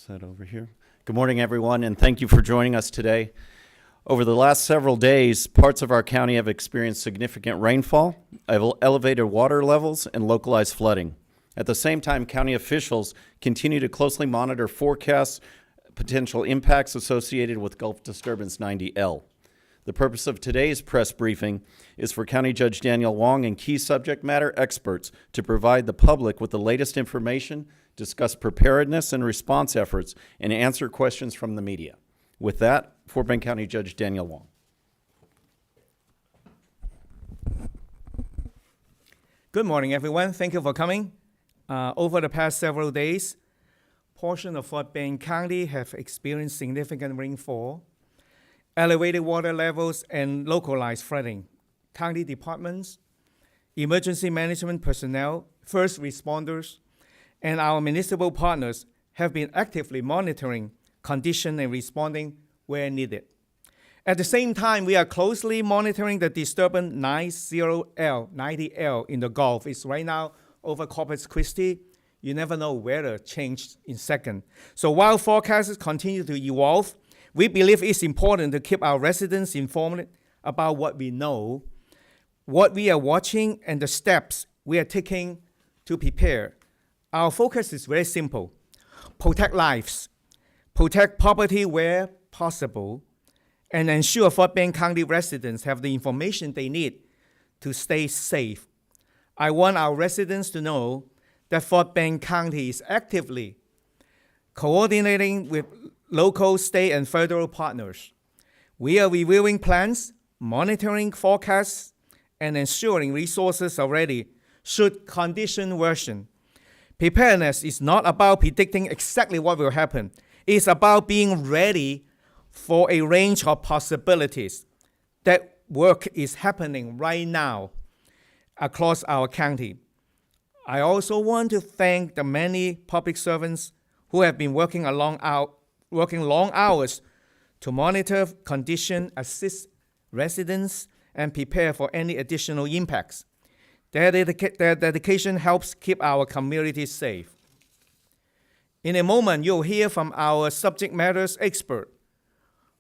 Set over here. Good morning, everyone, and thank you for joining us today. Over the last several days, parts of our county have experienced significant rainfall, elevated water levels, and localized flooding. At the same time, county officials continue to closely monitor forecasts, potential impacts associated with Gulf Disturbance 90L. The purpose of today's press briefing is for County Judge Daniel Wong and key subject matter experts to provide the public with the latest information, discuss preparedness and response efforts, and answer questions from the media. With that, Fort Bend County Judge Daniel Wong. Good morning, everyone. Thank you for coming. Over the past several days, portions of Fort Bend County have experienced significant rainfall, elevated water levels, and localized flooding. County departments, emergency management personnel, first responders, and our municipal partners have been actively monitoring conditions and responding where needed. At the same time, we are closely monitoring the disturbance 90L in the Gulf. It's right now over Corpus Christi. You never know weather change in seconds. So while forecasts continue to evolve, we believe it's important to keep our residents informed about what we know, what we are watching, and the steps we are taking to prepare. Our focus is very simple: protect lives, protect property where possible, and ensure Fort Bend County residents have the information they need to stay safe. I want our residents to know that Fort Bend County is actively coordinating with local, state, and federal partners. We are reviewing plans, monitoring forecasts, and ensuring resources are ready should conditions worsen. Preparedness is not about predicting exactly what will happen. It's about being ready for a range of possibilities. That work is happening right now across our county. I also want to thank the many public servants who have been working long hours to monitor conditions, assist residents, and prepare for any additional impacts. Their dedication helps keep our communities safe. In a moment, you'll hear from our subject matters expert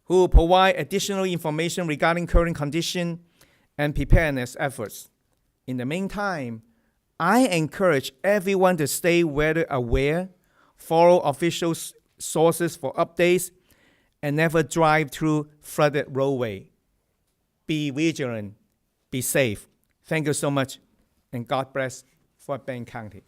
who will provide additional information regarding current condition and preparedness efforts. In the meantime, I encourage everyone to stay weather aware, follow official sources for updates, and never drive through flooded roadway. Be vigilant, be safe. Thank you so much, and God bless Fort Bend County.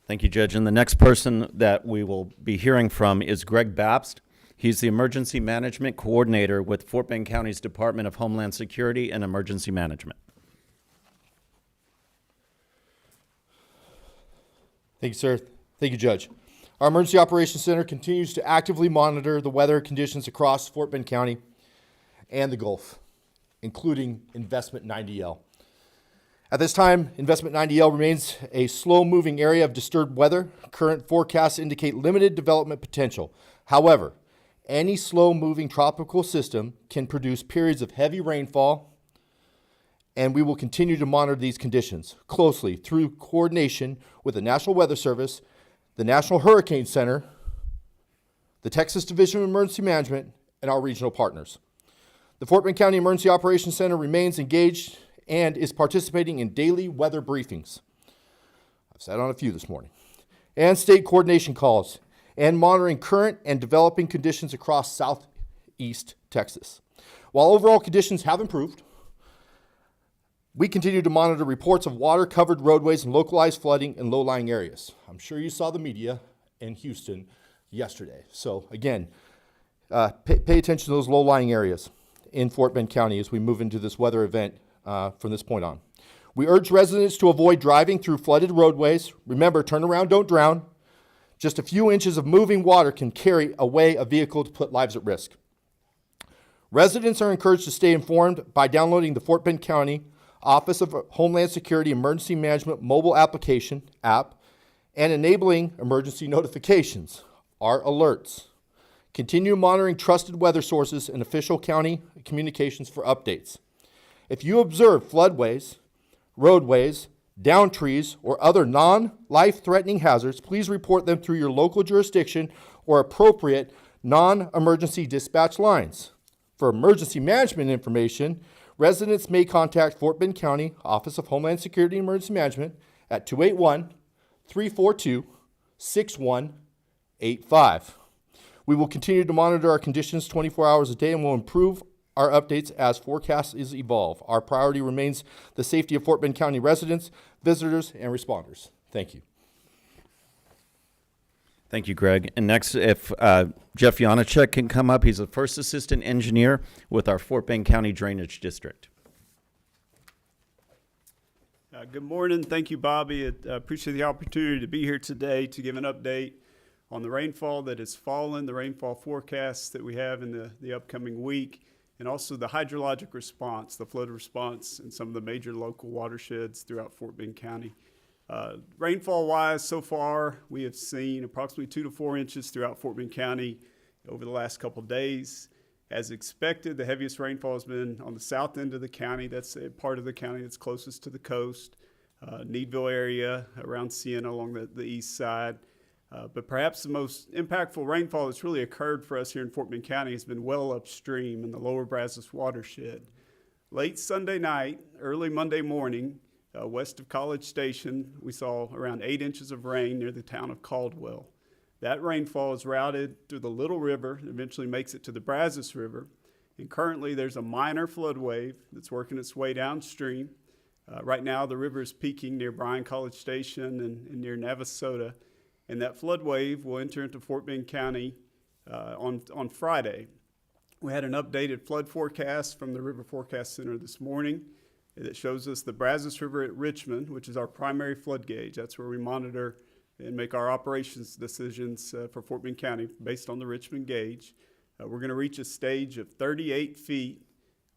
Thank you, Judge. And the next person that we will be hearing from is Greg Babst. He's the Emergency Management Coordinator with Fort Bend County's Department of Homeland Security and Emergency Management. Thank you, sir. Thank you, Judge. Our Emergency Operations Center continues to actively monitor the weather conditions across Fort Bend County and the Gulf, including Investment 90L. At this time, Investment 90L remains a slow-moving area of disturbed weather. Current forecasts indicate limited development potential. However, any slow-moving tropical system can produce periods of heavy rainfall, and we will continue to monitor these conditions closely through coordination with the National Weather Service, the National Hurricane Center, the Texas Division of Emergency Management, and our regional partners. The Fort Bend County Emergency Operations Center remains engaged and is participating in daily weather briefings. I've sat on a few this morning. And state coordination calls, and monitoring current and developing conditions across southeast Texas. While overall conditions have improved, we continue to monitor reports of water-covered roadways and localized flooding in low-lying areas. I'm sure you saw the media in Houston yesterday. So again, pay attention to those low-lying areas in Fort Bend County as we move into this weather event from this point on. We urge residents to avoid driving through flooded roadways. Remember, turn around, don't drown. Just a few inches of moving water can carry away a vehicle to put lives at risk. Residents are encouraged to stay informed by downloading the Fort Bend County Office of Homeland Security Emergency Management mobile application app and enabling emergency notifications, our alerts. Continue monitoring trusted weather sources and official county communications for updates. If you observe floodways, roadways, down trees, or other non-life-threatening hazards, please report them through your local jurisdiction or appropriate non-emergency dispatch lines. For emergency management information, residents may contact Fort Bend County Office of Homeland Security and Emergency Management at 281-342-6185. We will continue to monitor our conditions 24 hours a day and will improve our updates as forecasts evolve. Our priority remains the safety of Fort Bend County residents, visitors, and responders. Thank you. Thank you, Greg. And next, if Jeff Janacek can come up, he's a first assistant engineer with our Fort Bend County Drainage District. Good morning. Thank you, Bobby. I appreciate the opportunity to be here today to give an update on the rainfall that has fallen, the rainfall forecasts that we have in the upcoming week, and also the hydrologic response, the flood response in some of the major local watersheds throughout Fort Bend County. Rainfall-wise, so far, we have seen approximately 2 to 4 inches throughout Fort Bend County over the last couple of days. As expected, the heaviest rainfall has been on the south end of the county. That's a part of the county that's closest to the coast, Needville area, around Siena along the east side. But perhaps the most impactful rainfall that's really occurred for us here in Fort Bend County has been well upstream in the lower Brazos watershed. Late Sunday night, early Monday morning, west of College Station, we saw around 8 inches of rain near the town of Caldwell. That rainfall is routed through the Little River and eventually makes it to the Brazos River. And currently there's a minor flood wave that's working its way downstream. Right now the river is peaking near Bryan College Station and near Navasota. And that flood wave will enter into Fort Bend County on Friday. We had an updated flood forecast from the River Forecast Center this morning that shows us the Brazos River at Richmond, which is our primary flood gauge. That's where we monitor and make our operations decisions for Fort Bend County based on the Richmond gauge. We're going to reach a stage of 38 feet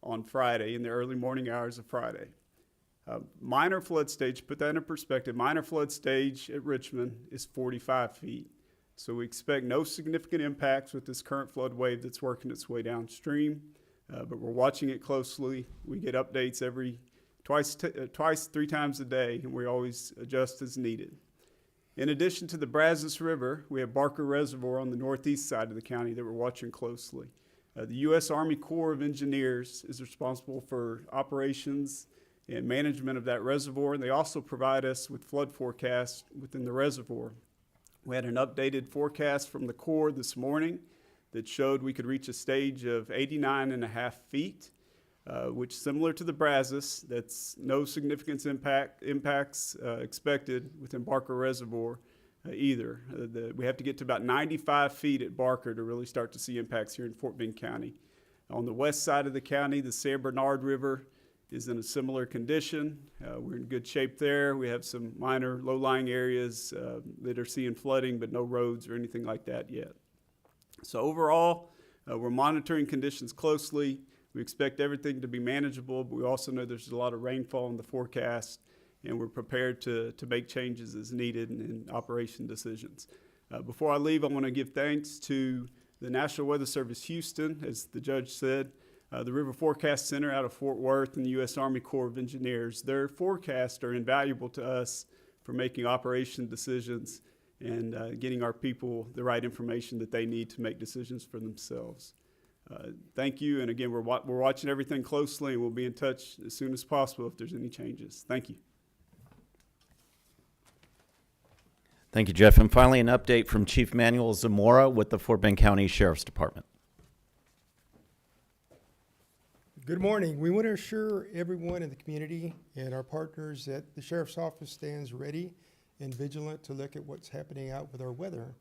on Friday in the early morning hours of Friday. Minor flood stage, put that in perspective, minor flood stage at Richmond is 45 feet. So we expect no significant impacts with this current flood wave that's working its way downstream, but we're watching it closely. We get updates twice, 3 times a day, and we always adjust as needed. In addition to the Brazos River, we have Barker Reservoir on the northeast side of the county that we're watching closely. The U.S. Army Corps of Engineers is responsible for operations and management of that reservoir, and they also provide us with flood forecasts within the reservoir. We had an updated forecast from the Corps this morning that showed we could reach a stage of 89.5 feet, which similar to the Brazos, that's no significant impacts expected within Barker Reservoir either. We have to get to about 95 feet at Barker to really start to see impacts here in Fort Bend County. On the west side of the county, the San Bernard River is in a similar condition. We're in good shape there. We have some minor low-lying areas that are seeing flooding, but no roads or anything like that yet. So overall, we're monitoring conditions closely. We expect everything to be manageable, but we also know there's a lot of rainfall in the forecast, and we're prepared to make changes as needed in operation decisions. Before I leave, I want to give thanks to the National Weather Service Houston, as the judge said, the River Forecast Center out of Fort Worth, and the U.S. Army Corps of Engineers. Their forecasts are invaluable to us for making operation decisions and getting our people the right information that they need to make decisions for themselves. Thank you, and again, we're watching everything closely, and we'll be in touch as soon as possible if there's any changes. Thank you. Thank you, Jeff. And finally, an update from Chief Manuel Zamora with the Fort Bend County Sheriff's Department. Good morning. We want to assure everyone in the community and our partners that the Sheriff's Office stands ready and vigilant to look at what's happening out with our weather.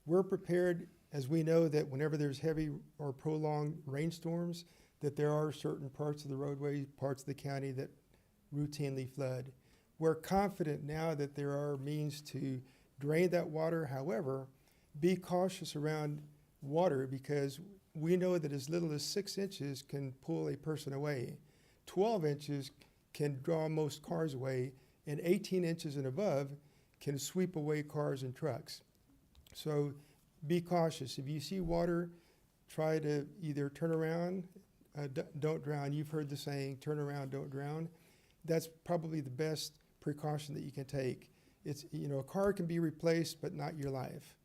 We're prepared, as we know that whenever there's heavy or prolonged rainstorms, that there are certain parts of the roadway, parts of the county that routinely flood. We're confident now that there are means to drain that water. However, be cautious around water because we know that as little as 6 inches can pull a person away. 12 inches can draw most cars away, and 18 inches and above can sweep away cars and trucks. So be cautious. If you see water, try to either turn around, don't drown. You've heard the saying, turn around, don't drown. That's probably the best precaution that you can take. It's, you know, a car can be replaced, but not your life.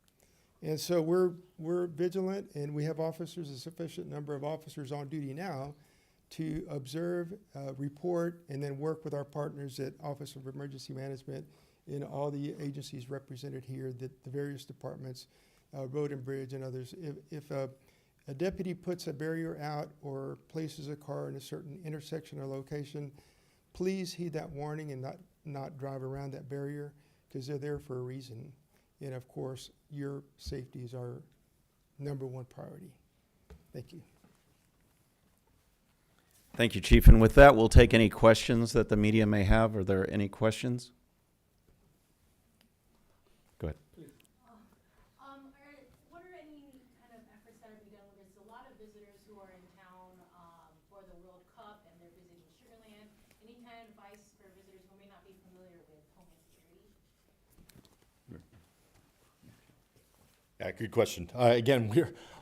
And so we're vigilant, and we have officers, a sufficient number of officers on duty now to observe, report, and then work with our partners at Office of Emergency Management in all the agencies represented here, the various departments, Road and Bridge and others. If a deputy puts a barrier out or places a car in a certain intersection or location, please heed that warning and not drive around that barrier, because they're there for a reason. And of course, your safety is our number one priority. Thank you. Thank you, Chief. And with that, we'll take any questions that the media may have. Are there any questions? Go ahead. What are any kind of efforts that are being done with this? A lot of visitors who are in town for the World Cup and they're visiting Sugar Land. Any kind of advice for visitors who may not be familiar with Homeland Security? Yeah, good question. Again,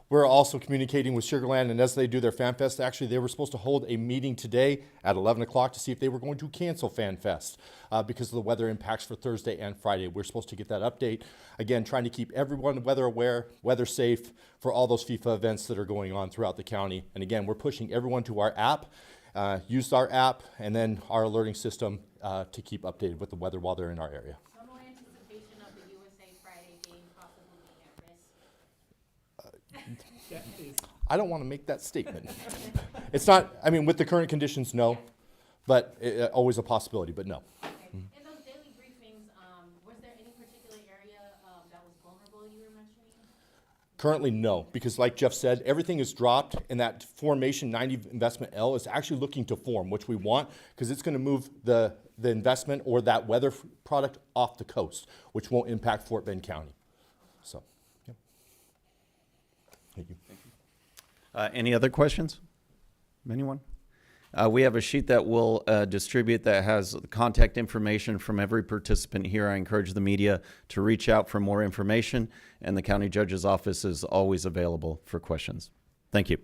we're also communicating with Sugar Land, and as they do their Fan Fest, actually they were supposed to hold a meeting today at 11 o'clock to see if they were going to cancel Fan Fest because of the weather impacts for Thursday and Friday. We're supposed to get that update. Again, trying to keep everyone weather aware, weather safe for all those FIFA events that are going on throughout the county. And again, we're pushing everyone to our app, use our app, and then our alerting system to keep updated with the weather while they're in our area. So no anticipation of the USA Friday game possibly being at risk? I don't want to make that statement. It's not, I mean, with the current conditions, no, but always a possibility, but no. Okay. In those daily briefings, was there any particular area that was vulnerable you were mentioning? Currently, no, because like Jeff said, everything is dropped, and that formation 90 investment L is actually looking to form, which we want, because it's going to move the investment or that weather product off the coast, which won't impact Fort Bend County. So, yeah. Thank you. Any other questions? Anyone? We have a sheet that we'll distribute that has contact information from every participant here. I encourage the media to reach out for more information, and the county judge's office is always available for questions. Thank you.